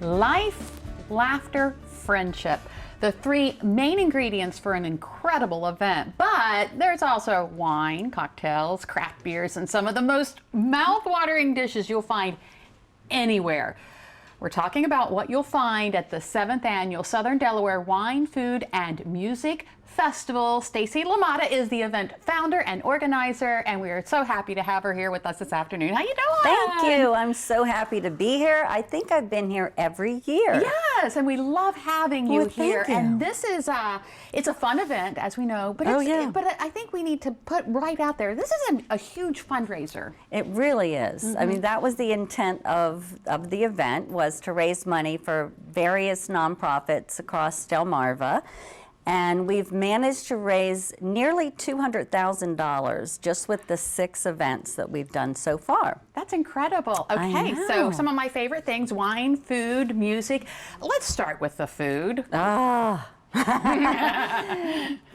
life, laughter, friendship. The three main ingredients for an incredible event, but there's also wine, cocktails, craft beers, and some of the most mouth-watering dishes you'll find anywhere. We're talking about what you'll find at the 7th Annual Southern Delaware Wine, Food, and Music Festival. Stacey Lamotta is the event founder and organizer, and we are so happy to have her here with us this afternoon. How you doing? Thank you. I'm so happy to be here. I think I've been here every year. Yes, and we love having you here. Thank you. And this is it's a fun event, as we know, but but I think we need to put right out there, this is a huge fundraiser. It really is. I mean, that was the intent of the event, was to raise money for various nonprofits across Delmarva. And we've managed to raise nearly $200,000 just with the 6 events that we've done so far. That's incredible. Okay, so some of my favorite things, wine, food, music. Let's start with the food.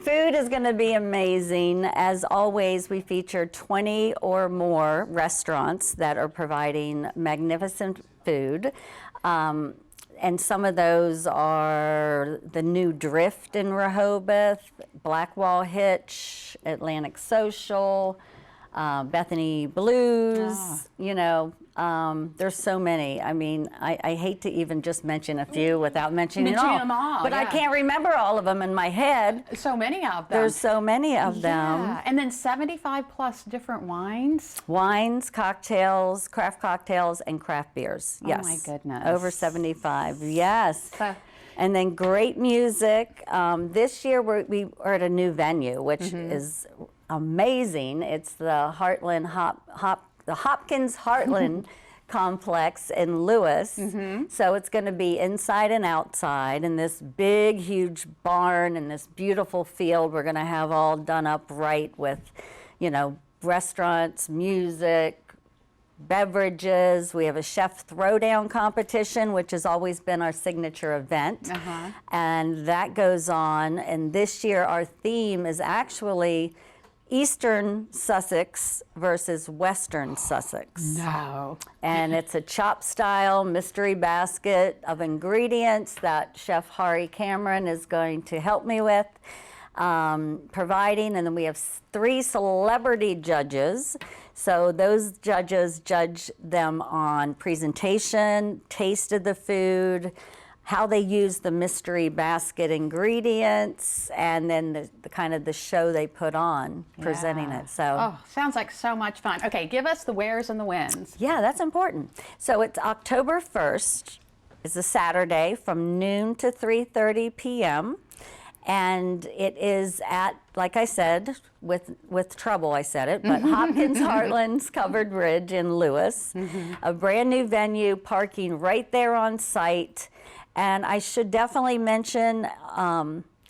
Food is going to be amazing. As always, we feature 20 or more restaurants that are providing magnificent food. And some of those are the new Drift in Rehoboth, Blackwall Hitch, Atlantic Social, Bethany Blues, you know, there's so many. I mean, I hate to even just mention a few without mentioning them all. But I can't remember all of them in my head. So many of them. There's so many of them. And then 75 plus different wines. Wines, cocktails, craft cocktails, and craft beers. Yes. Oh my goodness. Over 75, yes. And then great music. This year we are at a new venue, which is amazing. It's the the Hopkins Heartland complex in Lewis. So it's going to be inside and outside in this big, huge barn and this beautiful field we're going to have all done up right with, you know, restaurants, music, beverages. We have a chef throwdown competition, which has always been our signature event. And that goes on. And this year our theme is actually Eastern Sussex versus Western Sussex. No. And it's a chop style mystery basket of ingredients that Chef Hari Cameron is going to help me with providing. And then we have 3 celebrity judges. So those judges judge them on presentation, taste of the food, how they use the mystery basket ingredients, and then the kind of the show they put on presenting it. So sounds like so much fun. Okay, give us the wheres and the whens. Yeah, that's important. So it's October 1st. It's a Saturday from noon to 3:30 p.m. And it is at, like I said, with trouble I said it, but Hopkins Heartland's Covered Bridge in Lewis, a brand new venue, parking right there on site. And I should definitely mention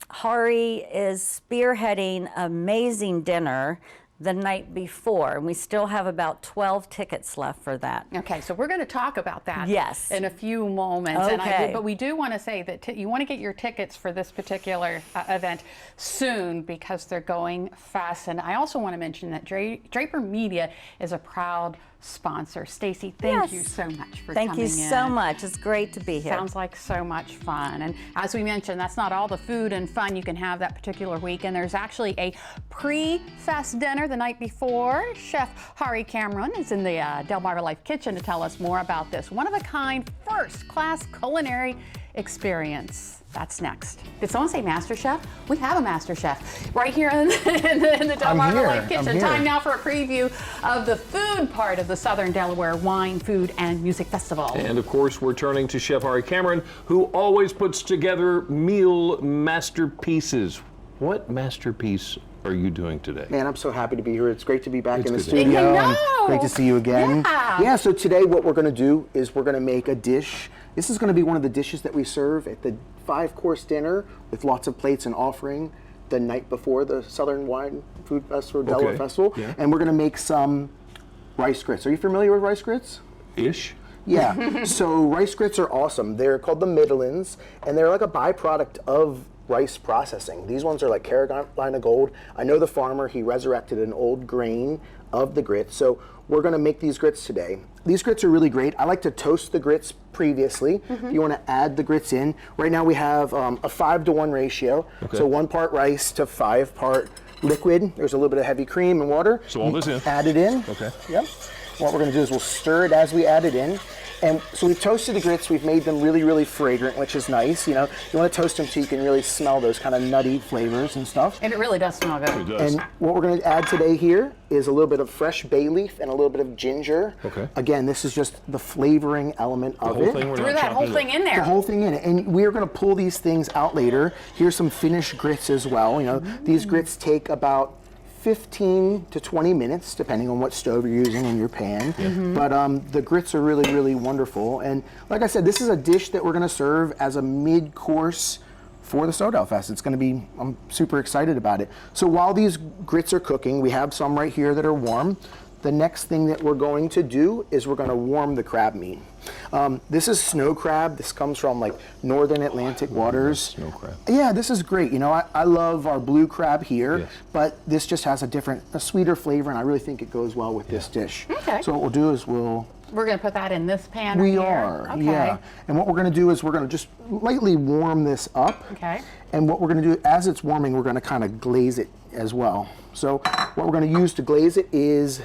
Hari is spearheading an amazing dinner the night before, and we still have about 12 tickets left for that. Okay, so we're going to talk about that in a few moments. Okay. But we do want to say that you want to get your tickets for this particular event soon because they're going fast. And I also want to mention that Draper Media is a proud sponsor. Stacey, thank you so much for coming in. Thank you so much. It's great to be here. Sounds like so much fun. And as we mentioned, that's not all the food and fun you can have that particular weekend. There's actually a pre-fest dinner the night before. Chef Hari Cameron is in the DelmarvaLife kitchen to tell us more about this one-of-a-kind, first-class culinary experience. That's next. Did someone say Master Chef? We have a Master Chef right here in the DelmarvaLife kitchen. Time now for a preview of the food part of the Southern Delaware Wine, Food, and Music Festival. And of course, we're turning to Chef Hari Cameron, who always puts together meal masterpieces. What masterpiece are you doing today? Man, I'm so happy to be here. It's great to be back in the studio. And great to see you again. Yeah, so today what we're going to do is we're going to make a dish. This is going to be one of the dishes that we serve at the 5-course dinner with lots of plates and offering the night before the Southern Wine Food Festival, Delaware Festival. And we're going to make some rice grits. Are you familiar with rice grits? Ish. Yeah, so rice grits are awesome. They're called the middlings, and they're like a byproduct of rice processing. These ones are like Carolina Gold. I know the farmer, he resurrected an old grain of the grits. So we're gonna make these grits today. These grits are really great. I like to toast the grits previously. If you wanna add the grits in. Right now we have a 5-to-1 ratio. Okay. So 1 part rice to 5 part liquid. There's a little bit of heavy cream and water. So all this in. Add it in. Okay. Yep. What we're gonna do is we'll stir it as we add it in. And so we've toasted the grits, we've made them really, really fragrant, which is nice. You know, you want to toast them so you can really smell those kind of nutty flavors and stuff. And it really does smell good. It does. And what we're going to add today here is a little bit of fresh bay leaf and a little bit of ginger. Okay. Again, this is just the flavoring element of The whole it. thing, we're Threw not that chopping whole it thing up. in The there. whole thing in it. And we're going to pull these things out later. Here's some finished grits as well. You know, these grits take about 15 to 20 minutes, depending on what stove you're using in your pan. But the grits are really, really wonderful. And like I said, this is a dish that we're gonna serve as a mid-course for the Sodell Fest. It's gonna be, I'm super excited about it. So while these grits are cooking, we have some right here that are warm. The next thing that we're going to do is we're going to warm the crab meat. This is snow crab. This comes from like northern Atlantic waters. Snow crab. Yeah, this is great. You know, I love our blue crab here, Yes. but this just has a sweeter flavor, and I really think it goes well with this dish. Okay. So what we'll do is we're going to put that in this pan we right here? are, Okay. yeah. And what we're going to do is we're going to just lightly warm this up. Okay. And what we're going to do, as it's warming, we're going to kind of glaze it as well. So what we're going to use to glaze it is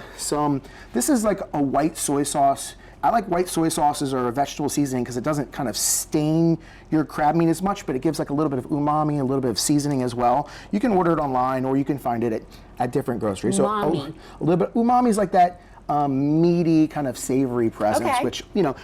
this is like a white soy sauce. I like white soy sauces or a vegetable seasoning because it doesn't kind of stain your crab meat as much, but it gives like a little bit of umami, a little bit of seasoning as well. You can order it online or you can find it at different groceries. Umami. So a little bit, umami is like that meaty kind of savory presence, Okay. which, you know,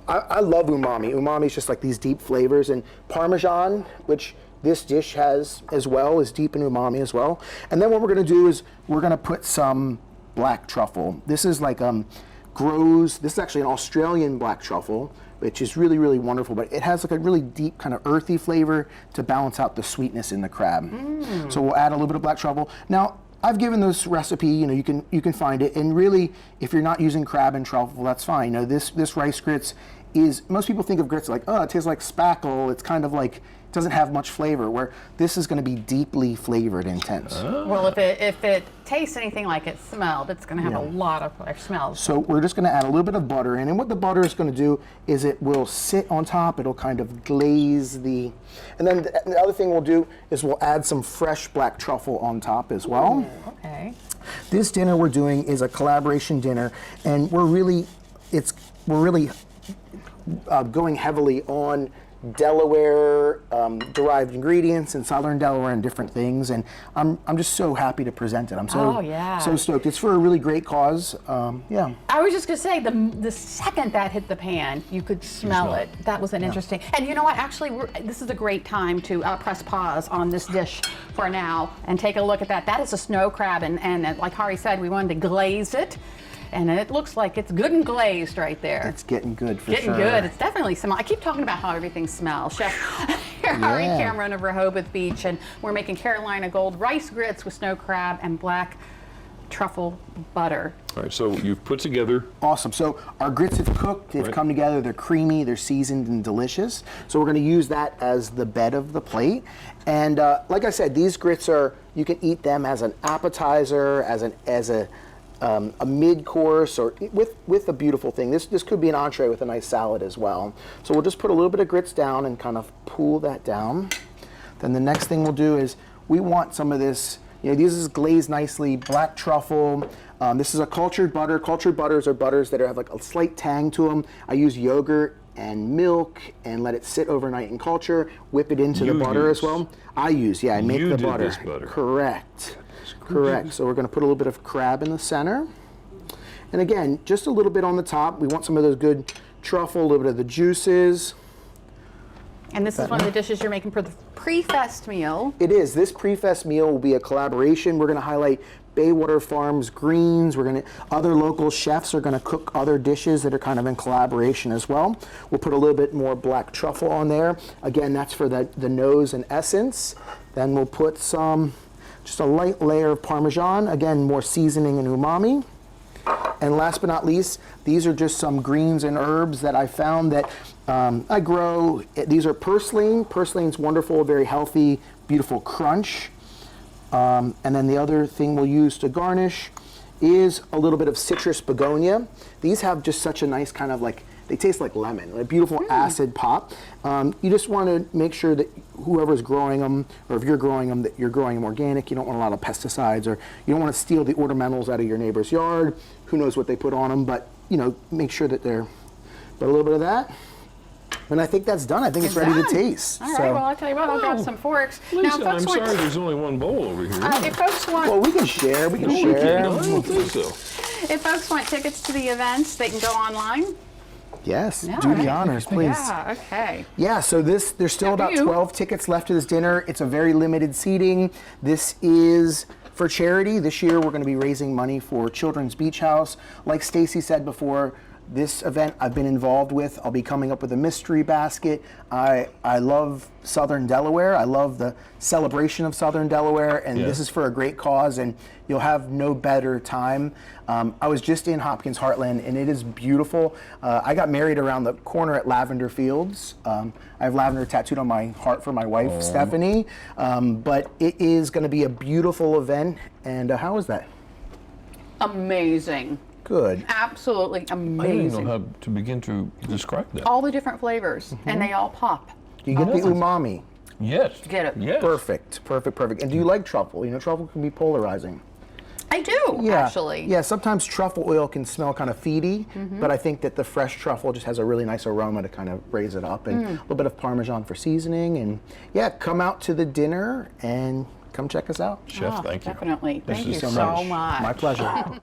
I love umami. Umami is just like these deep flavors, and Parmesan, which this dish has as well, is deep in umami as well. And then what we're going to do is we're going to put some black truffle. This is like this is actually an Australian black truffle, which is really, really wonderful, but it has like a really deep kind of earthy flavor to balance out the sweetness in the crab. So we'll add a little bit of black truffle. Now, I've given this recipe, you know, you can find it, and really, if you're not using crab and truffle, that's fine. You know, this rice grits is, most people think of grits like, oh, it tastes like spackle. It's kind of like, doesn't have much flavor, where this is going to be deeply flavored, intense. Well, if it tastes anything like it smelled, it's going to have a lot of smells. So we're just going to add a little bit of butter in, and what the butter is going to do is it will sit on top. It'll kind of glaze and then the other thing we'll do is we'll add some fresh black truffle on top as well. Okay. This dinner we're doing is a collaboration dinner, and we're really going heavily on Delaware derived ingredients and Southern Delaware and different things, and I'm just so happy to present it. I'm so stoked. It's for a really great cause. Yeah. I was just gonna say the second that hit the pan, you could smell it. That was an interesting. And you know what? Actually, this is a great time to press pause on this dish for now and take a look at that. That is a snow crab, and like Hari said, we wanted to glaze it. And it looks like it's good and glazed right there. It's getting good for sure. Getting good. It's definitely smell. I keep talking about how everything smells. Chef Hari Cameron of Rehoboth Beach, and we're making Carolina Gold rice grits with snow crab and black truffle butter. All right, so you've put together. Awesome. So our grits have cooked. They've come together. They're creamy. They're seasoned and delicious. So we're going to use that as the bed of the plate. And like I said, these grits you can eat them as an appetizer, as a mid-course, or with a beautiful thing. This could be an entree with a nice salad as well. So we'll just put a little bit of grits down and kind of pull that down. Then the next thing we'll do is we want some of this, you know, these is glazed nicely, black truffle. This is a cultured butter. Cultured butters are butters that have like a slight tang to them. I use yogurt and milk and let it sit overnight in culture, whip it into the butter as well. I make the butter. This butter. Correct. Correct. So we're going to put a little bit of crab in the center. And again, just a little bit on the top. We want some of those good truffle, a little bit of the juices. And this is one of the dishes you're making for the pre-fest meal. It is. This pre-fest meal will be a collaboration. We're going to highlight Baywater Farms greens. Other local chefs are going to cook other dishes that are kind of in collaboration as well. We'll put a little bit more black truffle on there. Again, that's for the nose and essence. Then we'll put just a light layer of Parmesan, again, more seasoning and umami. And last but not least, these are just some greens and herbs that I found that I grow. These are purslane. Purslane's wonderful, very healthy, beautiful crunch. And then the other thing we'll use to garnish is a little bit of citrus begonia. These have just such a nice kind of like, they taste like lemon, a beautiful acid pop. You just want to make sure that whoever's growing them, or if you're growing them, that you're growing them organic. You don't want a lot of pesticides, or you don't want to steal the ornamentals out of your neighbor's yard. Who knows what they put on them, but you know, make sure that they're, but a little bit of that. And I think that's done. I think it's ready to taste. All right, well, I'll tell you what, I'll grab some forks. Lisa, now, I'm sorry there's only one bowl over here. If folks want, well, we can share. We can share. No, I don't think so. if folks want tickets to the events, they can go online. Yes, Yeah, do the right. honors, please. Yeah, okay. Yeah, so there's still After about you. 12 tickets left to this dinner. It's a very limited seating. This is for charity. This year we're going to be raising money for Children's Beach House. Like Stacey said before, this event I've been involved with. I'll be coming up with a mystery basket. I love Southern Delaware. I love the celebration of Southern Delaware, and this is for a great cause, and you'll have no better time. I was just in Hopkins Heartland, and it is beautiful. I got married around the corner at Lavender Fields. I have lavender tattooed on my heart for my wife, Stephanie. But it is going to be a beautiful event. And how is that? Amazing. Good. Absolutely I don't amazing. know how to begin to describe that. All the different flavors, and they all pop. You get the umami. Yes. Get it. Yes. Perfect, perfect, perfect. And do you like truffle? You know, truffle can be polarizing. I do, actually. Yeah, sometimes truffle oil can smell kind of feedy, but I think that the fresh truffle just has a really nice aroma to kind of raise it up, and a little bit of Parmesan for seasoning. And yeah, come out to the dinner and come check us out. Chef, thank you. Definitely. Thank you is so so much. My pleasure.